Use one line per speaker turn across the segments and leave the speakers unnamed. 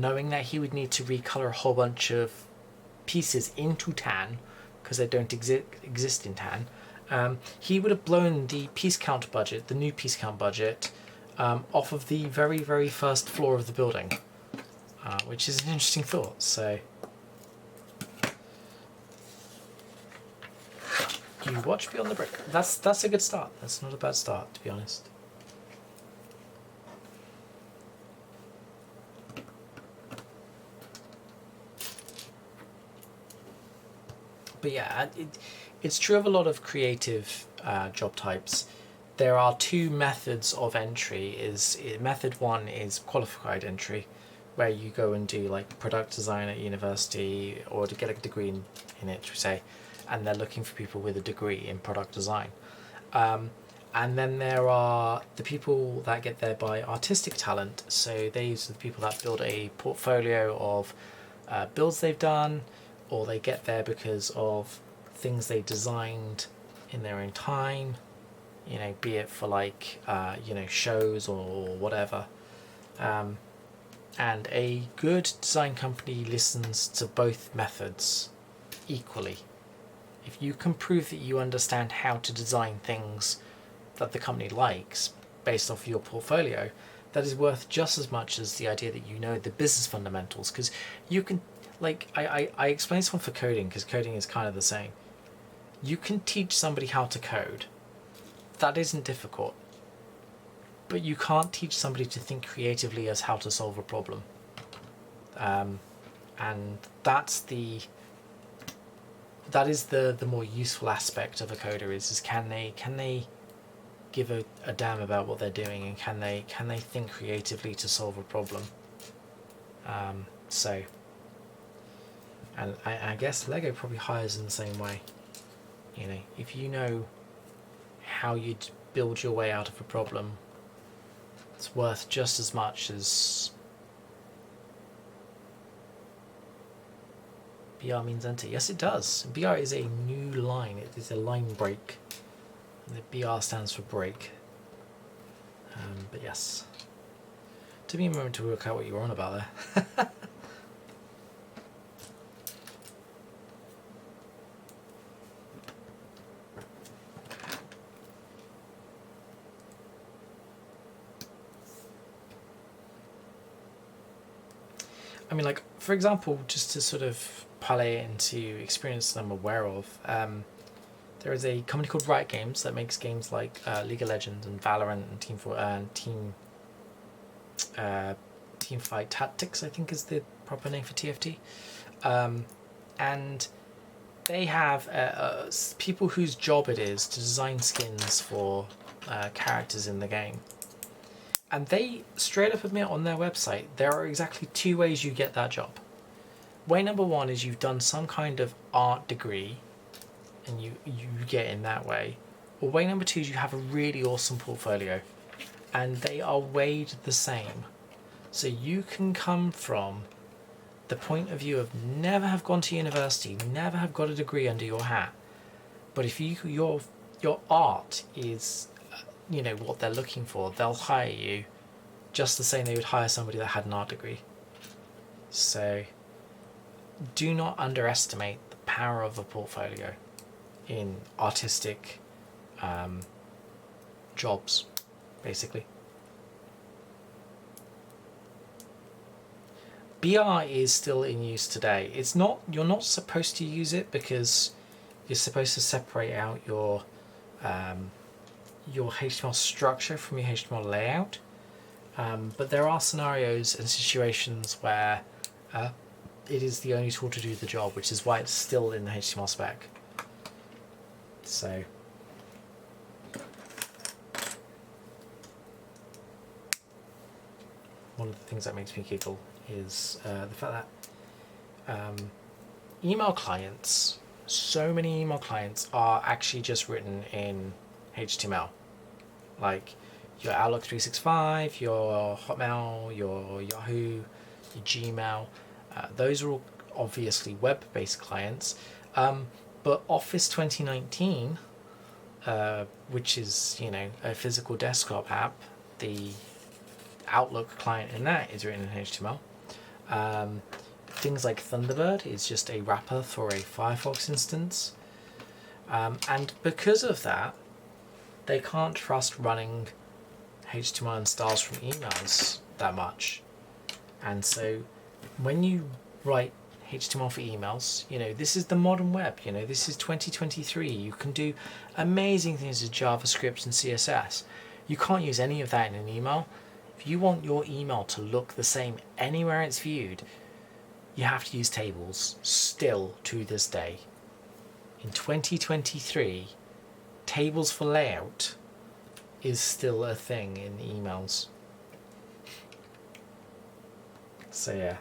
knowing that he would need to recolor a whole bunch of pieces into tan, because they don't exist in tan, he would have blown the piece count budget, the new piece count budget, off of the very, very first floor of the building, which is an interesting thought. So you watch Beyond the Brick. That's a good start. That's not a bad start, to be honest. But yeah, it's true of a lot of creative job types. There are two methods of entry. Method one is qualified entry, where you go and do like product design at university or to get a degree in it, say, and they're looking for people with a degree in product design. And then there are the people that get there by artistic talent. So these are the people that build a portfolio of builds they've done, or they get there because of things they designed in their own time, you know, be it for like, you know, shows or whatever. And a good design company listens to both methods equally. If you can prove that you understand how to design things that the company likes based off your portfolio, that is worth just as much as the idea that you know the business fundamentals. Because you can, like, I explained this one for coding, because coding is kind of the same. You can teach somebody how to code. That isn't difficult. But you can't teach somebody to think creatively as how to solve a problem. And that is the more useful aspect of a coder is can they give a damn about what they're doing, and can they think creatively to solve a problem. So, and I guess Lego probably hires in the same way. You know, if you know how you'd build your way out of a problem, it's worth just as much as BR means enter. Yes, it does. BR is a new line. It is a line break. And the BR stands for break. But yes. Took me a moment to work out what you were on about there. I mean, like, for example, just to sort of parlay into experience that I'm aware of, there is a company called Riot Games that makes games like League of Legends and Valorant and Teamfight Tactics, I think is the proper name for TFT. And they have people whose job it is to design skins for characters in the game. And they straight up admit on their website there are exactly two ways you get that job. Way number one is you've done some kind of art degree and you get in that way. Or way number two is you have a really awesome portfolio, and they are weighed the same. So you can come from the point of view of never have gone to university, never have got a degree under your hat, but if your art is, you know, what they're looking for, they'll hire you just the same they would hire somebody that had an art degree. So do not underestimate the power of a portfolio in artistic jobs, basically. BR is still in use today. It's not, you're not supposed to use it because you're supposed to separate out your HTML structure from your HTML layout. But there are scenarios and situations where it is the only tool to do the job, which is why it's still in the HTML spec. So one of the things that makes me giggle is the fact that email clients, so many email clients are actually just written in HTML. Like your Outlook 365, your Hotmail, your Yahoo, your Gmail, those are all obviously web-based clients. But Office 2019, which is, you know, a physical desktop app, the Outlook client in that is written in HTML. Things like Thunderbird is just a wrapper for a Firefox instance. And because of that, they can't trust running HTML and styles from emails that much. And so when you write HTML for emails, you know, this is the modern web, you know, this is 2023. You can do amazing things with JavaScript and CSS. You can't use any of that in an email. If you want your email to look the same anywhere it's viewed, you have to use tables, still to this day. In 2023, tables for layout is still a thing in emails. So yeah.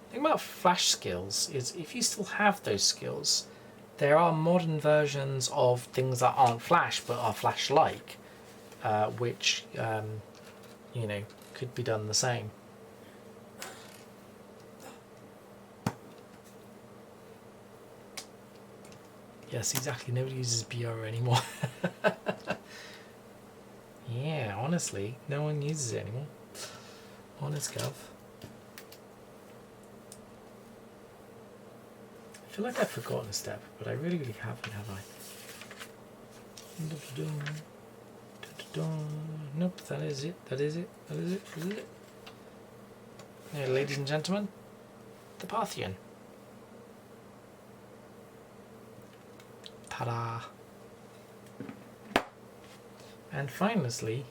The thing about Flash skills is if you still have those skills, there are modern versions of things that aren't Flash but are Flash-like, which you know, could be done the same. Yes, exactly. Nobody uses BR anymore. Yeah, honestly, no one uses it anymore. Honest gov. I feel like I've forgotten a step, but I really, really haven't, have I? Nope, that is it. That is it. That is it. That is it. Now, ladies and gentlemen, the Parthian. Ta-da! And finally,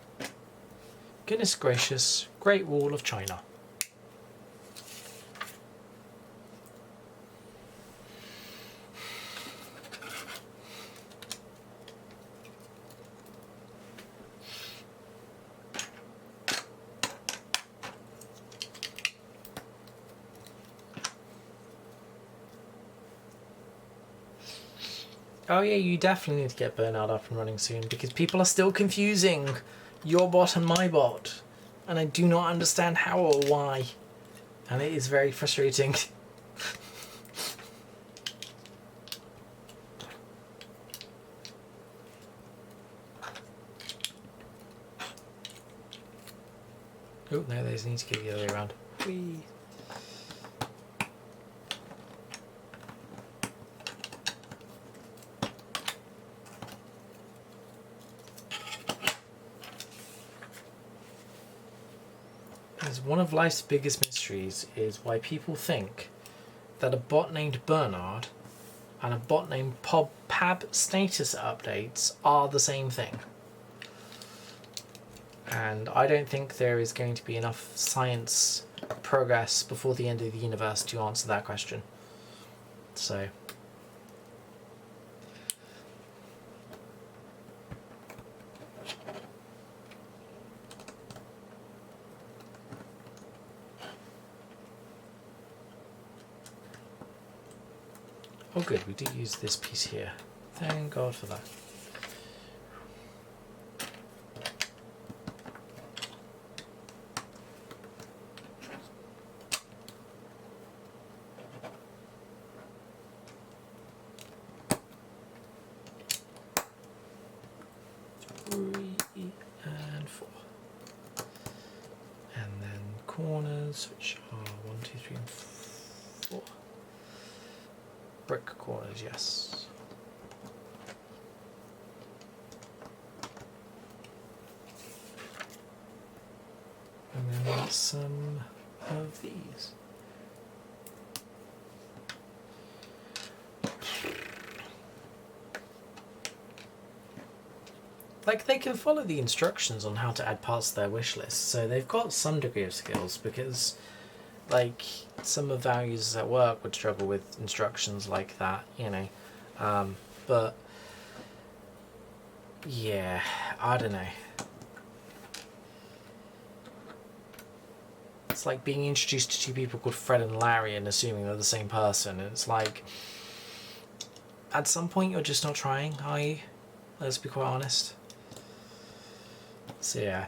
goodness gracious, Great Wall of China. Oh yeah, you definitely need to get Burnout up and running soon because people are still confusing your bot and my bot. And I do not understand how or why. And it is very frustrating. Oh, no, those need to go the other way around. Whee. One of life's biggest mysteries is why people think that a bot named Bernard and a bot named Pab status updates are the same thing. And I don't think there is going to be enough science progress before the end of the universe to answer that question. So... oh good, we do use this piece here. Thank God for that. And 4. And then corners, which are 1, 2, 3, and 4. Brick corners, yes. And then some of these. Like, they can follow the instructions on how to add parts to their wish list, so they've got some degree of skills because, like, some of our users at work would struggle with instructions like that, you know. But, yeah, I don't know. It's like being introduced to two people called Fred and Larry and assuming they're the same person. It's like, at some point you're just not trying, are you? Let's be quite honest. So yeah.